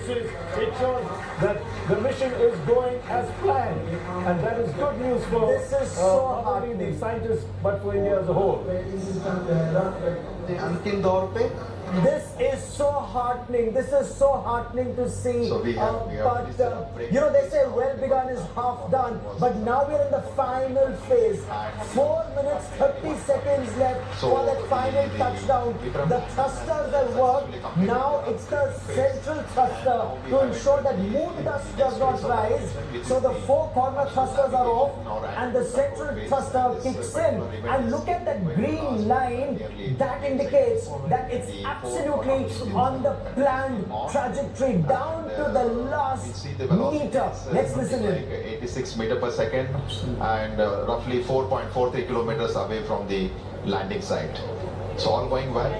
it shows that the mission is going as planned, and that is good news for This is so not only the scientists but for India as a whole. अंतिम दौर पे This is so heartening. This is so heartening to see. So we have you know, they say well begun is half done, but now we're in the final phase. 4 minutes 30 seconds left for that final touchdown. The thrusters have worked. Now it's the central thruster to ensure that moon dust does not rise. So the 4 corner thrusters are off, and the central thruster kicks in. And look at that green line. That indicates that it's absolutely on the planned trajectory down to the last meter. Let's listen in. 86 meters per second and roughly 4.43 kilometers away from the landing site. So all going well.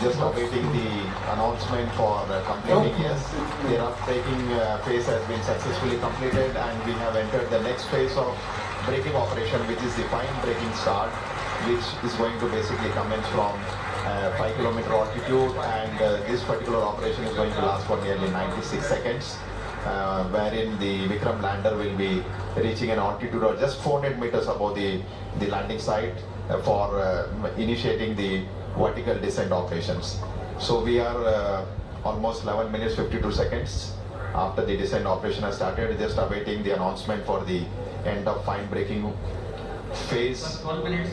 Just awaiting the announcement for completing. Yes, the rough braking phase has been successfully completed, and we have entered the next phase of braking operation, which is the fine braking start, which is going to basically commence from 5 kilometer altitude, and this particular operation is going to last for nearly 96 seconds, wherein the Vikram lander will be reaching an altitude of just 400 meters above the landing site for initiating the vertical descent operations. So we are almost 11 minutes 52 seconds after the descent operation has started, just awaiting the announcement for the end of fine braking phase. 1 minute.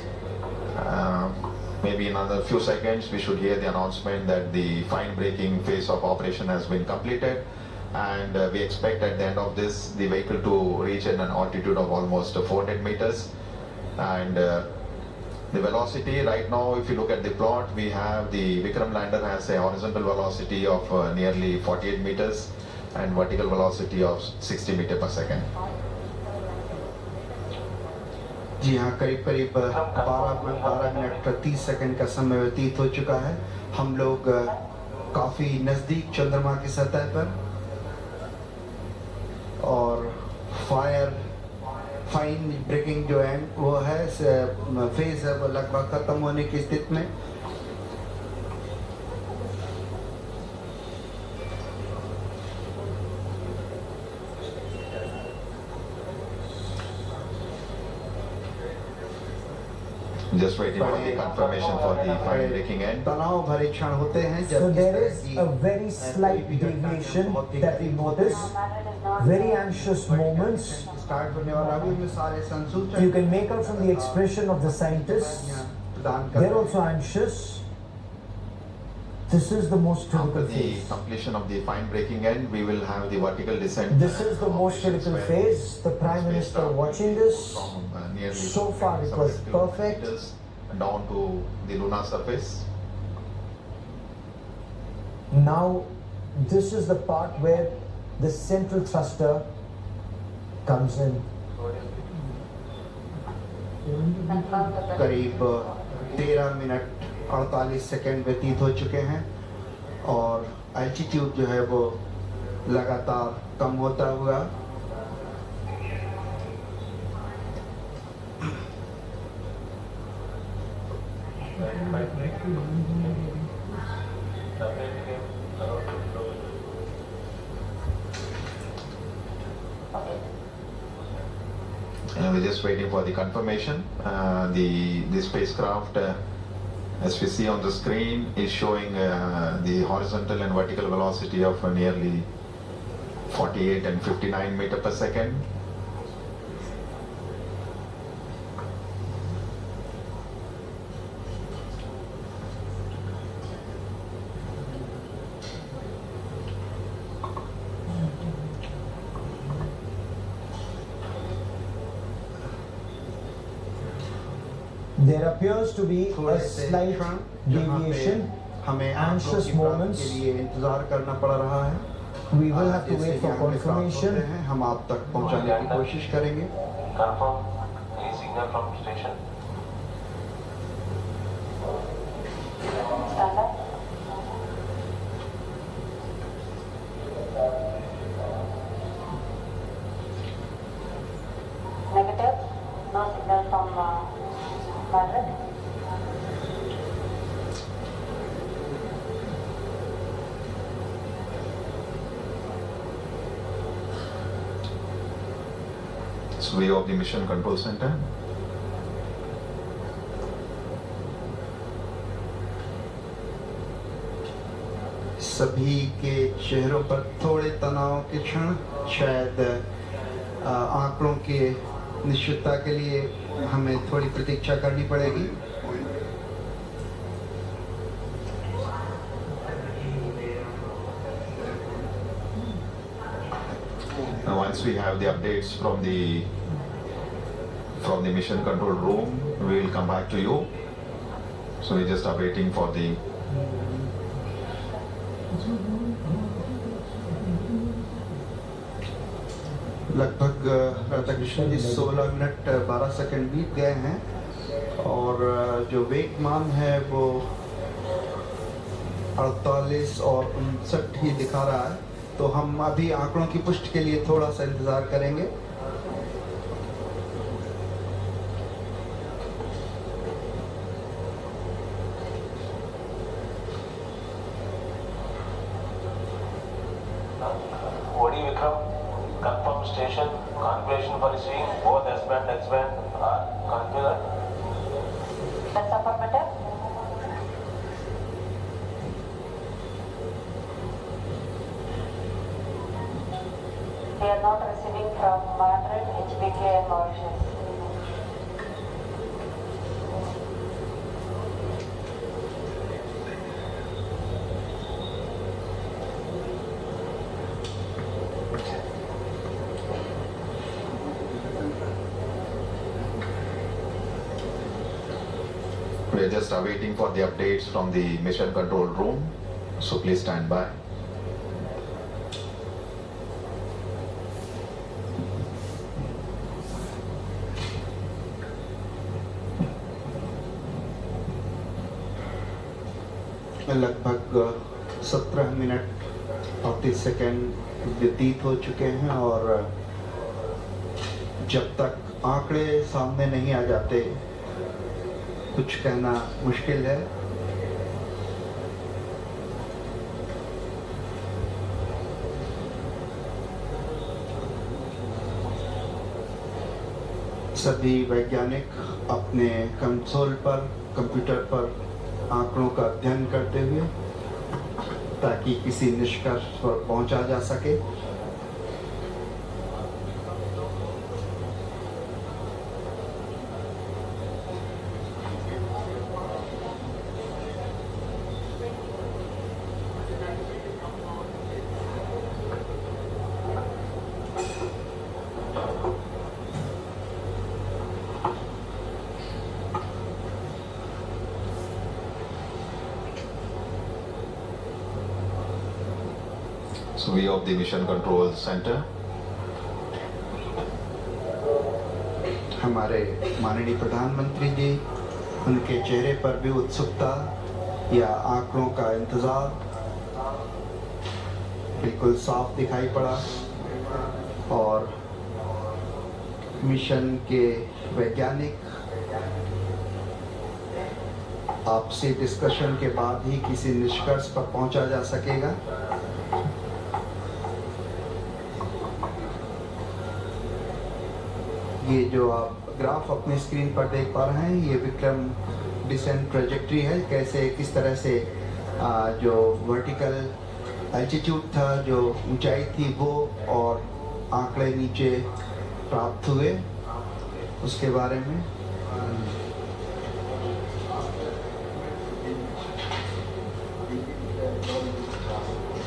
Maybe in another few seconds we should hear the announcement that the fine braking phase of operation has been completed, and we expect at the end of this the vehicle to reach at an altitude of almost 400 meters. And the velocity right now, if you look at the plot, we have the Vikram lander has a horizontal velocity of nearly 48 meters and vertical velocity of 60 meters per second. जी हाँ, करीब करीब 12 minute 30 second का समय व्यतीत हो चुका है। हम लोग काफ़ी नज़दीक चंद्रमा की सतह पर, और फाइन ब्रेकिंग जो है वो है फेज है, वो लगभग ख़त्म होने की स्थिति में। Just waiting for the confirmation for the fine braking end. तनाव भरे क्षण होते हैं So जब there is a very slight deviation that we notice. Very anxious moments. Start होने वाला भी में सारे संसूचन You can make out from the expression of the scientists. प्रदान कर They're also anxious. This is the most After critical the phase. completion of the fine braking end, we will have the vertical descent. This is the most critical phase. The Prime Minister watching this. From nearly So far it was 7 perfect. kilometers down to the lunar surface. Now this is the part where the central thruster comes in. करीब 13 minute 48 second व्यतीत हो चुके हैं, और altitude जो है वो लगातार कम होता हुआ And we're just waiting for the confirmation. The spacecraft, as we see on the screen, is showing the horizontal and vertical velocity of nearly 48 and 59 meters per second. There appears to be a थोड़े से slight क्षण जहाँ पे deviation. हमें आप लोग anxious की प्राप्ति moments. के लिए इंतजार करना पड़ रहा है। We will have to जैसे wait कि for हमें प्राप्त confirmation. होते हैं, हम आप तक पहुंचाने की कोशिश करेंगे। Confirm any signal from station. Standby. Negative. No signal from Margaret. view of the mission control center. सभी के चेहरों पर थोड़े तनाव के क्षण, शायद आंकड़ों के निश्चितता के लिए हमें थोड़ी प्रतीक्षा करनी पड़ेगी। Now, once we have the updates from the mission control room, we will come back to you. So we're just waiting for the लगभग राधाकृष्ण जी 16 मिनट 12 सेकंड बीत गए हैं और जो वेगमान है वो 48 और 59 ही दिखा रहा है, तो हम अभी आंकड़ों की पुष्टि के लिए थोड़ा सा इंतजार करेंगे। Confirm station configuration for receiving both S-band and X-band are configured. That's affirmative. We are not receiving from Madrid, HBK and Mauritius. We are just awaiting for the updates from the mission control room, so please stand by. लगभग 17 minute 38 second व्यतीत हो चुके हैं और जब तक आंकड़े सामने नहीं आ जाते कुछ कहना मुश्किल है। सभी वैज्ञानिक अपने कंसोल पर, कंप्यूटर पर आंकड़ों का अध्ययन करते हुए ताकि किसी निष्कर्ष पर पहुंचा जा सके। So we of the mission control center. हमारे माननीय प्रधानमंत्री जी, उनके चेहरे पर भी उत्सुकता या आंकड़ों का इंतजार बिल्कुल साफ दिखाई पड़ा और मिशन के वैज्ञानिक आपसी डिस्कशन के बाद ही किसी निष्कर्ष पर पहुंचा जा सकेगा। ये जो आप ग्राफ अपने स्क्रीन पर देख पा रहे हैं, ये विक्रम डिसेंट ट्रेजेक्ट्री है, कैसे किस तरह से जो वर्टिकल एल्टीट्यूड था, जो ऊंचाई थी वो और आंकड़े नीचे प्राप्त हुए उसके बारे में।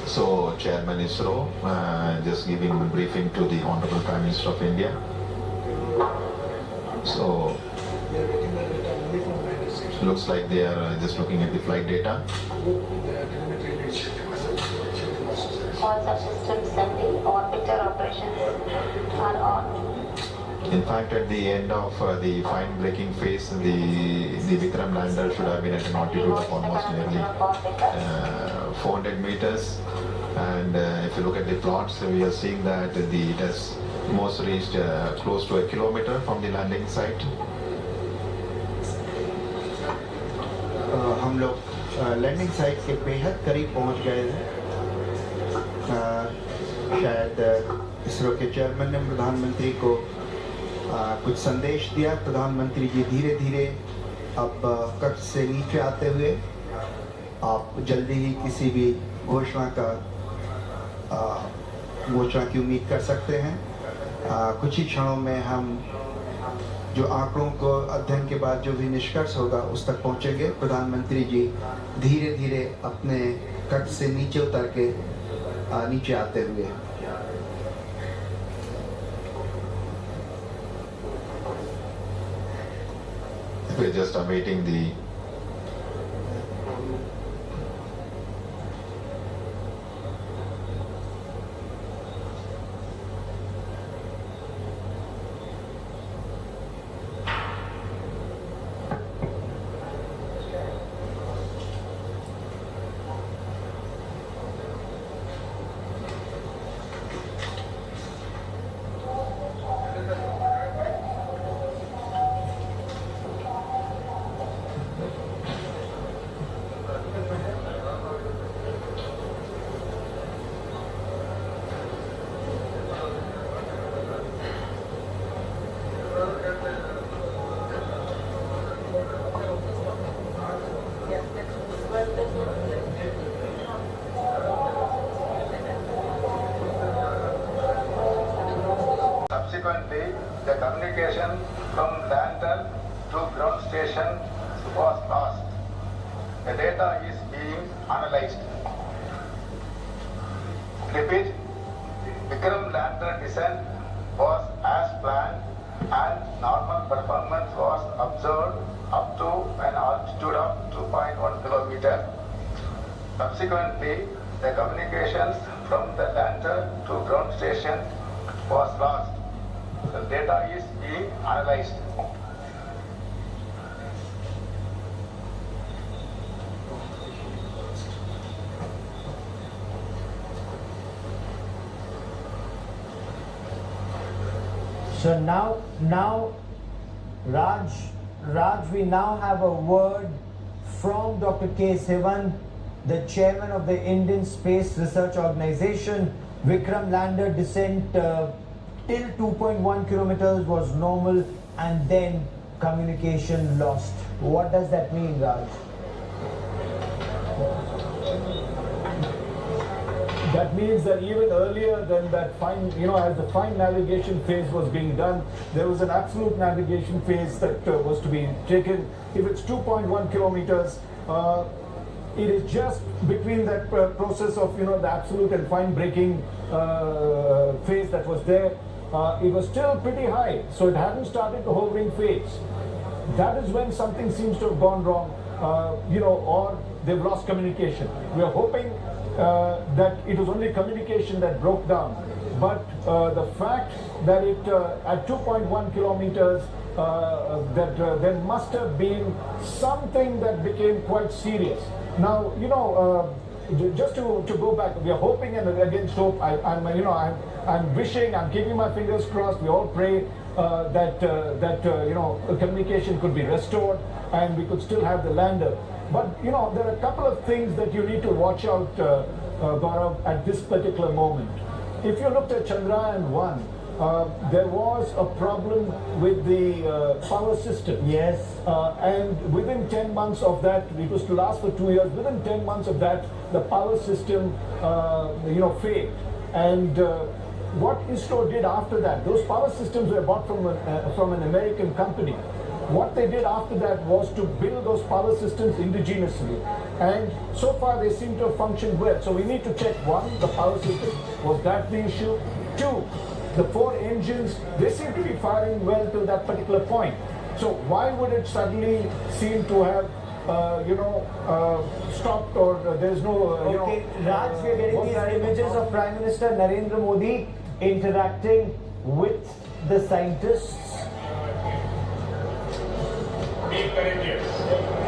So Chairman ISRO just giving briefing to the Honorable Prime Minister of India. So looks like they are just looking at the flight data. All subsystems and the orbiter operations are on. In fact, at the end of the fine braking phase, the Vikram lander should have been at an altitude of almost nearly 400 meters. And if you look at the plots, we are seeing that it has almost reached close to a kilometer from the landing site. हम लोग landing site के बेहद करीब पहुंच गए हैं। शायद इसरो के चेयरमैन ने प्रधानमंत्री को कुछ संदेश दिया। प्रधानमंत्री जी धीरे धीरे अब कक्ष से नीचे आते हुए आप जल्दी ही किसी भी घोषणा की उम्मीद कर सकते हैं। कुछ ही क्षणों में हम जो आंकड़ों को अध्ययन के बाद जो भी निष्कर्ष होगा उस तक पहुंचेंगे। प्रधानमंत्री जी धीरे धीरे अपने कक्ष से नीचे उतर के नीचे आते हुए we're just awaiting the Subsequently, the communication from lander to ground station was lost. The data is being analyzed. Repeat, Vikram lander descent was as planned and normal performance was observed up to an altitude of 2.1 kilometer. Subsequently, the communications from the lander to ground station was lost. The data is being analyzed. So now, Raj, we now have a word from Dr. K. Sivan, the chairman of the Indian Space Research Organization. Vikram lander descent till 2.1 kilometers was normal and then communication lost. What does that mean, Raj? That means that even earlier than that fine, as the fine navigation phase was being done, there was an absolute navigation phase that was to be taken. If it's 2.1 kilometers, it is just between that process of, the absolute and fine braking phase that was there. It was still pretty high, so it hadn't started the hovering phase. That is when something seems to have gone wrong, or they've lost communication. We are hoping that it was only communication that broke down, but the fact that it at 2.1 kilometers that there must have been something that became quite serious. Now, just to go back, we are hoping and against hope. I'm wishing, I'm keeping my fingers crossed. We all pray that communication could be restored and we could still have the lander. But there are a couple of things that you need to watch out, Gaurav, at this particular moment. If you looked at Chandrayaan-2, there was a problem with the power system. Yes. And within 10 months of that, it was to last for 2 years. Within 10 months of that, the power system, failed. And what ISRO did after that, those power systems were bought from an American company. What they did after that was to build those power systems indigenously. And so far they seem to have functioned well. So we need to check, one, the power system, was that the issue? Two, the 4 engines, they seem to be firing well till that particular point. So why would it suddenly seem to have stopped, or there's no, Okay, Raj, we are getting these images of Prime Minister Narendra Modi interacting with the scientists. Correct, yes.